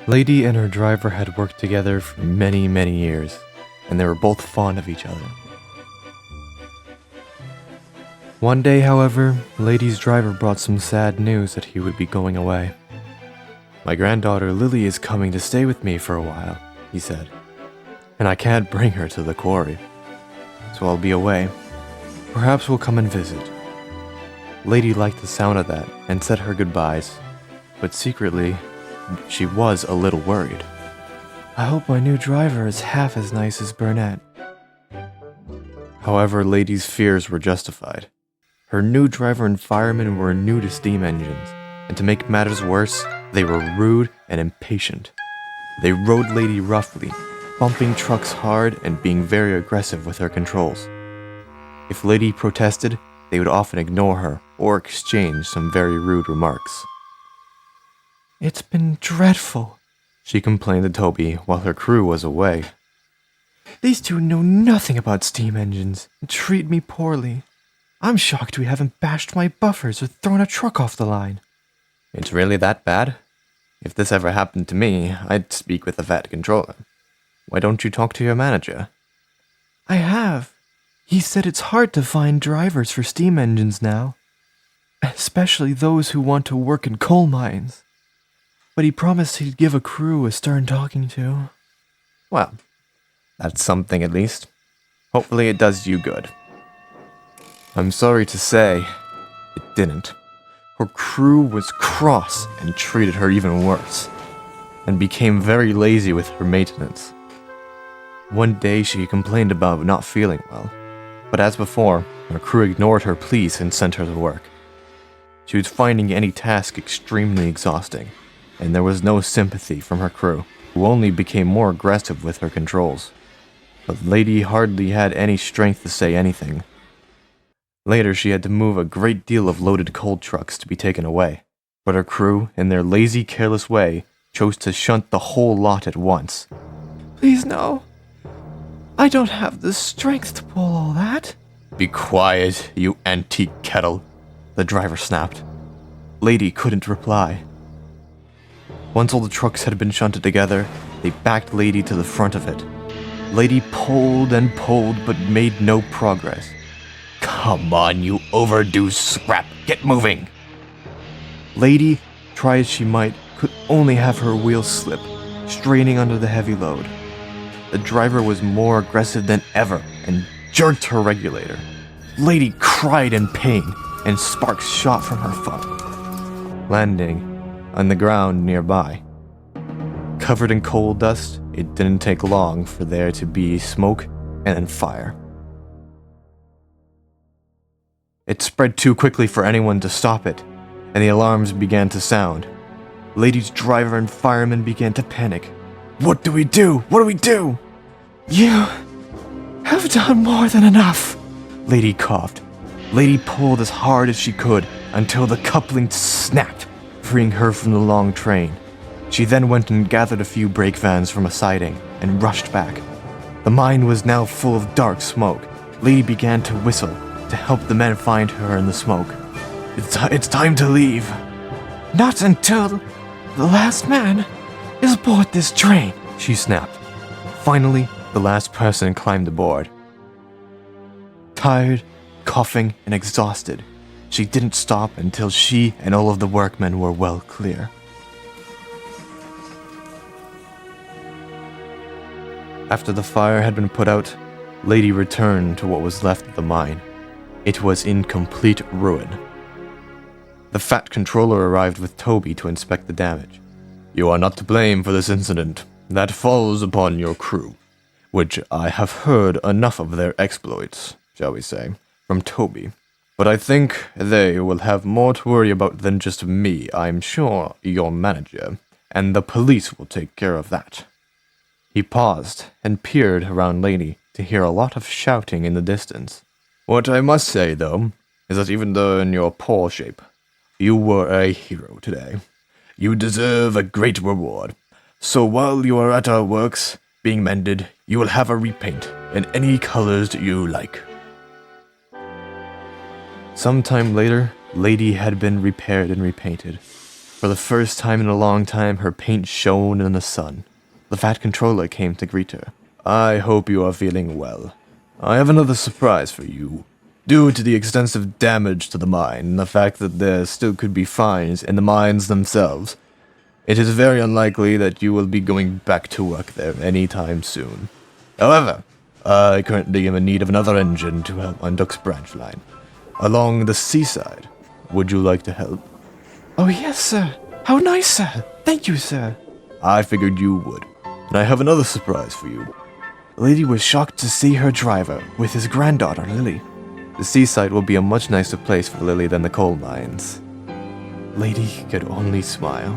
Lady and her driver had worked together for many, many years, and they were both fond of each other. One day, however, Lady's driver brought some sad news that he would be going away. "My granddaughter Lily is coming to stay with me for a while," he said, "and I can't bring her to the quarry, so I'll be away. Perhaps we'll come and visit." Lady liked the sound of that and said her goodbyes, but secretly, she was a little worried. "I hope my new driver is half as nice as Burnett." However, Lady's fears were justified. Her new driver and firemen were new to steam engines, and to make matters worse, they were rude and impatient. They rode Lady roughly, bumping trucks hard and being very aggressive with her controls. If Lady protested, they would often ignore her or exchange some very rude remarks. "It's been dreadful," she complained to Toby while her crew was away. "These two know nothing about steam engines and treat me poorly. I'm shocked we haven't bashed my buffers or thrown a truck off the line." "It's really that bad? If this ever happened to me, I'd speak with the vet controller. Why don't you talk to your manager?" "I have. He said it's hard to find drivers for steam engines now, especially those who want to work in coal mines. But he promised he'd give a crew a stern talking to." "Well, that's something at least. Hopefully it does you good." I'm sorry to say, it didn't. Her crew was cross and treated her even worse, and became very lazy with her maintenance. One day she complained about not feeling well, but as before, her crew ignored her pleas and sent her to work. She was finding any task extremely exhausting, and there was no sympathy from her crew, who only became more aggressive with her controls. But Lady hardly had any strength to say anything. Later, she had to move a great deal of loaded coal trucks to be taken away, but her crew, in their lazy, careless way, chose to shunt the whole lot at once. "Please no. I don't have the strength to pull all that." "Be quiet, you antique kettle," the driver snapped. Lady couldn't reply. Once all the trucks had been shunted together, they backed Lady to the front of it. Lady pulled and pulled, but made no progress. "Come on, you overdue scrap, get moving!" Lady, try as she might, could only have her wheels slip, straining under the heavy load. The driver was more aggressive than ever and jerked her regulator. Lady cried in pain, and sparks shot from her foot, landing on the ground nearby. Covered in coal dust, it didn't take long for there to be smoke and then fire. It spread too quickly for anyone to stop it, and the alarms began to sound. Lady's driver and firemen began to panic. "What do we do? What do we do?" "You have done more than enough," Lady coughed. Lady pulled as hard as she could until the coupling snapped, freeing her from the long train. She then went and gathered a few brake vans from a siding and rushed back. The mine was now full of dark smoke. Lady began to whistle to help the men find her in the smoke. It's time to leave." "Not until the last man is aboard this train," she snapped. Finally, the last person climbed aboard. Tired, coughing, and exhausted, she didn't stop until she and all of the workmen were well clear. After the fire had been put out, Lady returned to what was left of the mine. It was in complete ruin. The fat controller arrived with Toby to inspect the damage. "You are not to blame for this incident. That falls upon your crew, which I have heard enough of their exploits, shall we say, from Toby. But I think they will have more to worry about than just me. I'm sure your manager and the police will take care of that." He paused and peered around Lady to hear a lot of shouting in the distance. "What I must say, though, is that even though in your poor shape, you were a hero today. You deserve a great reward. So while you are at our works being mended, you will have a repaint in any colors you like." Sometime later, Lady had been repaired and repainted. For the first time in a long time, her paint shone in the sun. The fat controller came to greet her. "I hope you are feeling well. I have another surprise for you. Due to the extensive damage to the mine and the fact that there still could be fines in the mines themselves, it is very unlikely that you will be going back to work there anytime soon. However, I currently am in need of another engine to help on Duck's branch line along the seaside. Would you like to help?" "Oh yes, sir. How nice, sir. Thank you, sir." "I figured you would. And I have another surprise for you." Lady was shocked to see her driver with his granddaughter, Lily. The seaside will be a much nicer place for Lily than the coal mines. Lady could only smile.